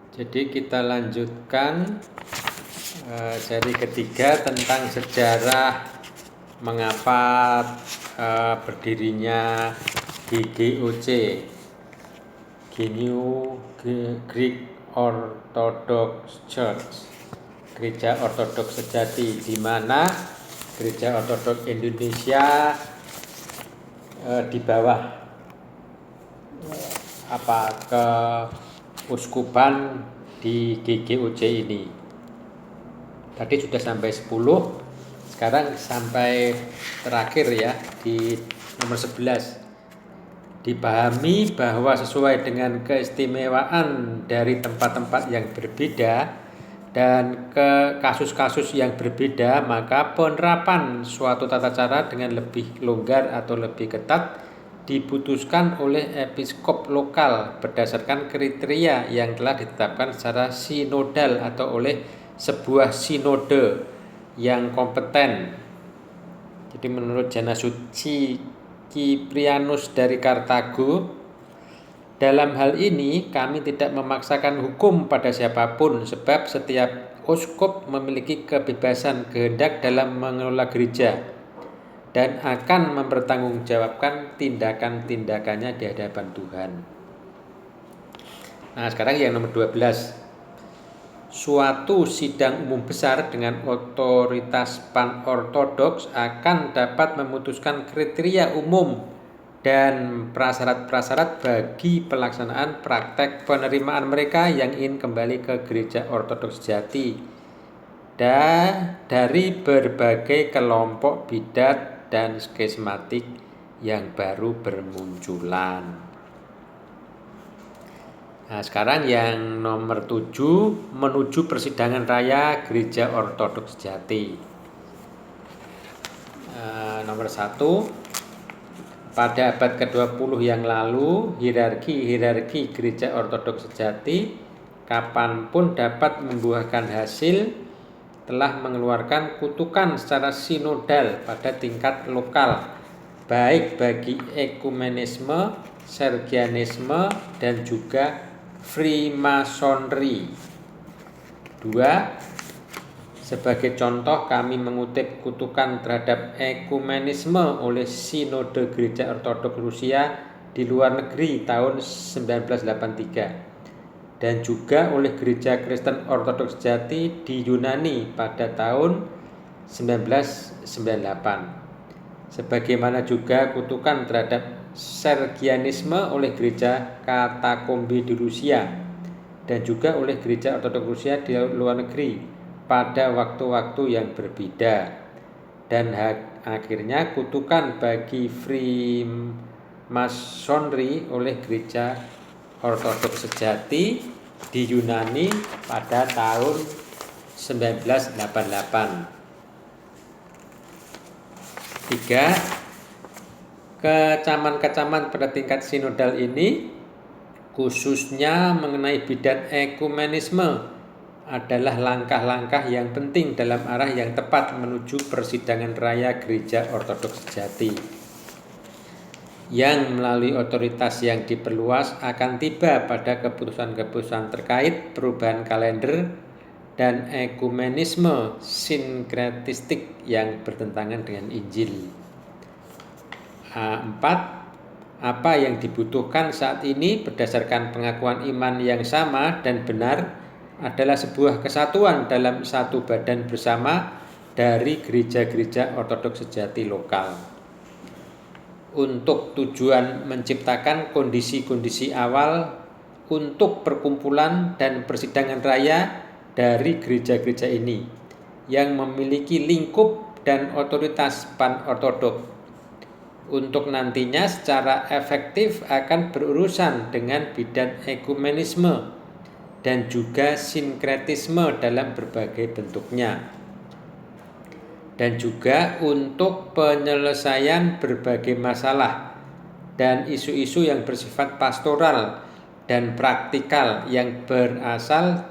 Jadi kita lanjutkan seri ketiga tentang sejarah mengapa berdirinya GGOC, New Greek Orthodox Church, Gereja Ortodoks Sejati, di mana Gereja Ortodoks Indonesia di bawah keuskupan di GGOC ini. Tadi sudah sampai 10, sekarang sampai terakhir ya di nomor 11. Dipahami bahwa sesuai dengan keistimewaan dari tempat-tempat yang berbeda dan ke kasus-kasus yang berbeda, maka penerapan suatu tata cara dengan lebih longgar atau lebih ketat diputuskan oleh episkop lokal berdasarkan kriteria yang telah ditetapkan secara sinodal atau oleh sebuah sinode yang kompeten. Jadi menurut Janasuci Kiprianus dari Kartago, dalam hal ini kami tidak memaksakan hukum pada siapapun, sebab setiap uskup memiliki kebebasan kehendak dalam mengelola gereja dan akan mempertanggungjawabkan tindakan-tindakannya di hadapan Tuhan. Nah, sekarang yang nomor 12. Suatu sidang umum besar dengan otoritas pan-ortodoks akan dapat memutuskan kriteria umum dan prasyarat-prasyarat bagi pelaksanaan praktek penerimaan mereka yang ingin kembali ke gereja ortodoks sejati dari berbagai kelompok bidat dan skismatik yang baru bermunculan. Nah, sekarang yang nomor 7, menuju persidangan raya Gereja Ortodoks Sejati. Nomor 1, pada abad ke-20 yang lalu, hierarki Gereja Ortodoks Sejati kapanpun dapat membuahkan hasil telah mengeluarkan kutukan secara sinodal pada tingkat lokal, baik bagi ekumenisme, sergianisme, dan juga Freemasonry. 2. Sebagai contoh, kami mengutip kutukan terhadap ekumenisme oleh Sinode Gereja Ortodoks Rusia di luar negeri tahun 1983 dan juga oleh Gereja Kristen Ortodoks Sejati di Yunani pada tahun 1998. Sebagaimana juga kutukan terhadap Sergianisme oleh Gereja Katakombe di Rusia dan juga oleh Gereja Ortodoks Rusia di luar negeri pada waktu-waktu yang berbeda. Dan akhirnya kutukan bagi Freemasonry oleh Gereja Ortodoks Sejati di Yunani pada tahun 1988. 3. Kecaman-kecaman pada tingkat sinodal ini, khususnya mengenai bidat ekumenisme, adalah langkah-langkah yang penting dalam arah yang tepat menuju persidangan raya Gereja Ortodoks Sejati, yang melalui otoritas yang diperluas akan tiba pada keputusan-keputusan terkait perubahan kalender dan ekumenisme sinkretistik yang bertentangan dengan Injil. 4. Apa yang dibutuhkan saat ini berdasarkan pengakuan iman yang sama dan benar adalah sebuah kesatuan dalam satu badan bersama dari gereja-gereja ortodoks sejati lokal untuk tujuan menciptakan kondisi-kondisi awal untuk perkumpulan dan persidangan raya dari gereja-gereja ini yang memiliki lingkup dan otoritas pan-ortodoks untuk nantinya secara efektif akan berurusan dengan bidat ekumenisme dan juga sinkretisme dalam berbagai bentuknya, dan juga untuk penyelesaian berbagai masalah dan isu-isu yang bersifat pastoral dan praktikal yang berasal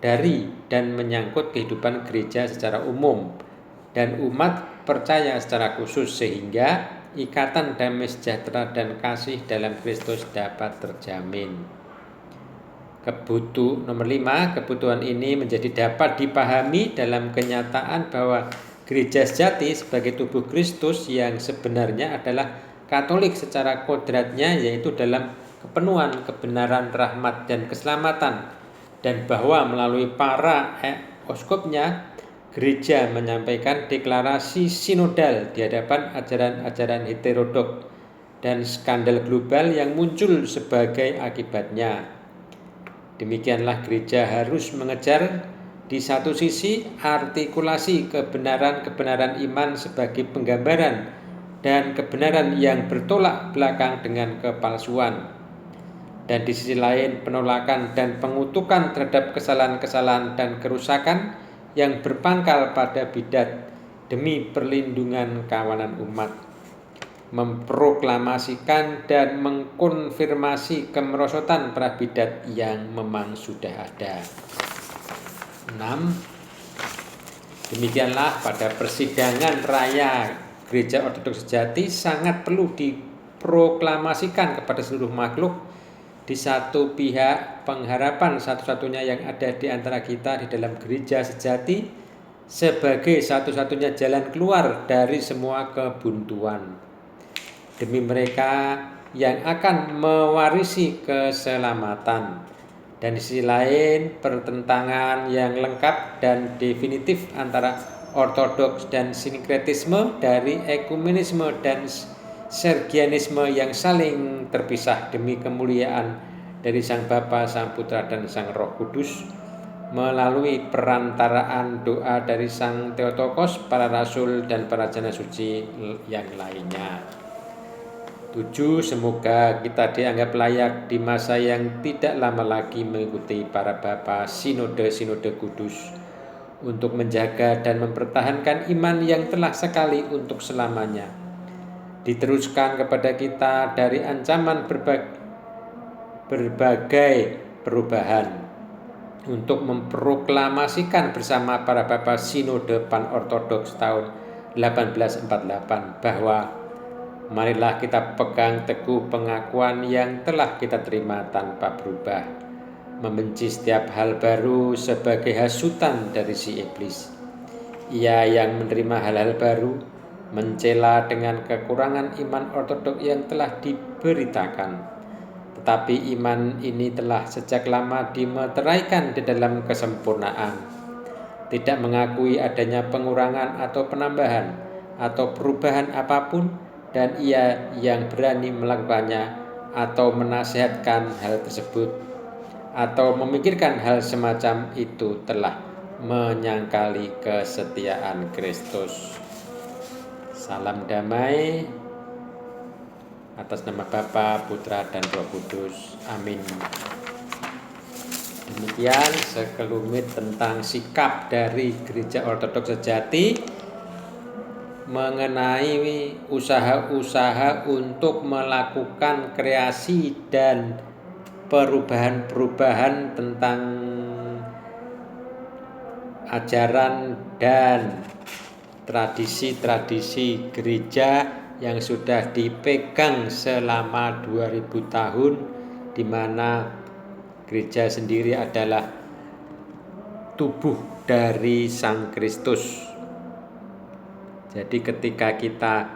dari dan menyangkut kehidupan gereja secara umum dan umat percaya secara khusus, sehingga ikatan damai sejahtera dan kasih dalam Kristus dapat terjamin. Nomor 5, kebutuhan ini menjadi dapat dipahami dalam kenyataan bahwa gereja sejati sebagai tubuh Kristus yang sebenarnya adalah Katolik secara kodratnya, yaitu dalam kepenuhan kebenaran, rahmat, dan keselamatan, dan bahwa melalui para oskopnya gereja menyampaikan deklarasi sinodal di hadapan ajaran-ajaran heterodok dan skandal global yang muncul sebagai akibatnya. Demikianlah gereja harus mengejar di satu sisi artikulasi kebenaran-kebenaran iman sebagai penggambaran dan kebenaran yang bertolak belakang dengan kepalsuan, dan di sisi lain penolakan dan pengutukan terhadap kesalahan-kesalahan dan kerusakan yang berpangkal pada bidat demi perlindungan kawanan umat, memproklamasikan dan mengkonfirmasi kemerosotan para bidat yang memang sudah ada. 6. Demikianlah pada persidangan raya Gereja Ortodoks Sejati sangat perlu diproklamasikan kepada seluruh makhluk. Di satu pihak, pengharapan satu-satunya yang ada di antara kita di dalam gereja sejati sebagai satu-satunya jalan keluar dari semua kebuntuan, demi mereka yang akan mewarisi keselamatan. Dan di sisi lain, pertentangan yang lengkap dan definitif antara ortodoks dan sinkretisme, dari ekumenisme dan sergianisme yang saling terpisah demi kemuliaan dari Sang Bapa, Sang Putra, dan Sang Roh Kudus, melalui perantaraan doa dari Sang Theotokos, para rasul, dan para jana suci yang lainnya. 7. Semoga kita dianggap layak di masa yang tidak lama lagi mengikuti para bapa sinode-sinode kudus untuk menjaga dan mempertahankan iman yang telah sekali untuk selamanya diteruskan kepada kita dari ancaman berbagai perubahan, untuk memproklamasikan bersama para bapa sinode pan-ortodoks tahun 1848 bahwa marilah kita pegang teguh pengakuan yang telah kita terima tanpa berubah, membenci setiap hal baru sebagai hasutan dari si iblis. Ia yang menerima hal-hal baru mencela dengan kekurangan iman ortodok yang telah diberitakan. Tetapi iman ini telah sejak lama dimeteraikan di dalam kesempurnaan, tidak mengakui adanya pengurangan atau penambahan atau perubahan apapun, dan ia yang berani melakukannya atau menasihatkan hal tersebut atau memikirkan hal semacam itu telah menyangkali kesetiaan Kristus. Salam damai atas nama Bapa, Putra, dan Roh Kudus. Amin. Demikian sekelumit tentang sikap dari Gereja Ortodoks Sejati mengenai usaha-usaha untuk melakukan kreasi dan perubahan-perubahan tentang ajaran dan tradisi-tradisi gereja yang sudah dipegang selama 2000 tahun, di mana gereja sendiri adalah tubuh dari Sang Kristus. Jadi ketika kita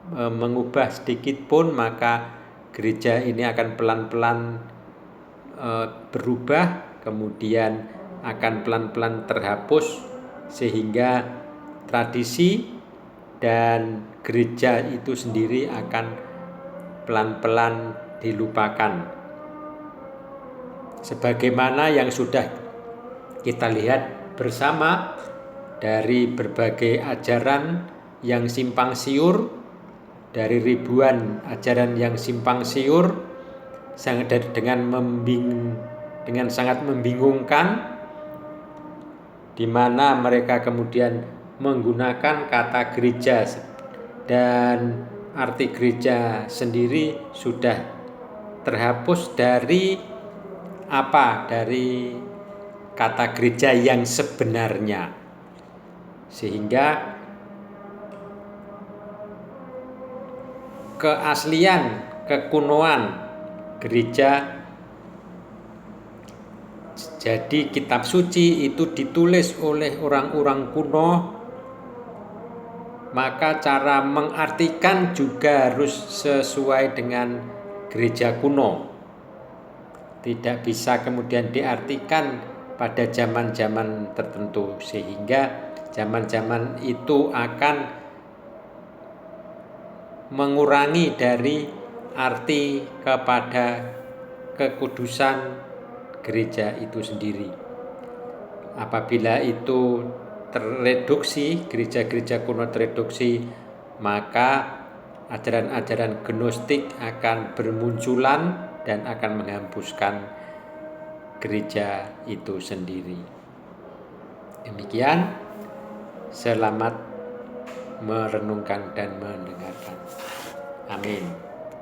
mengubah sedikit pun, maka gereja ini akan pelan-pelan berubah, kemudian akan pelan-pelan terhapus, sehingga tradisi dan gereja itu sendiri akan pelan-pelan dilupakan. Sebagaimana yang sudah kita lihat bersama dari berbagai ajaran yang simpang siur, dari ribuan ajaran yang simpang siur dengan sangat membingungkan, di mana mereka kemudian menggunakan kata gereja, dan arti gereja sendiri sudah terhapus dari kata gereja yang sebenarnya. Sehingga keaslian, kekunoan gereja Jadi kitab suci itu ditulis oleh orang-orang kuno, maka cara mengartikan juga harus sesuai dengan gereja kuno. Tidak bisa kemudian diartikan pada zaman-zaman tertentu, sehingga zaman-zaman itu akan mengurangi dari arti kepada kekudusan gereja itu sendiri. Apabila itu tereduksi, gereja-gereja kuno tereduksi, maka ajaran-ajaran gnostik akan bermunculan dan akan menghapuskan gereja itu sendiri. Demikian, selamat merenungkan dan mendengarkan. Amin.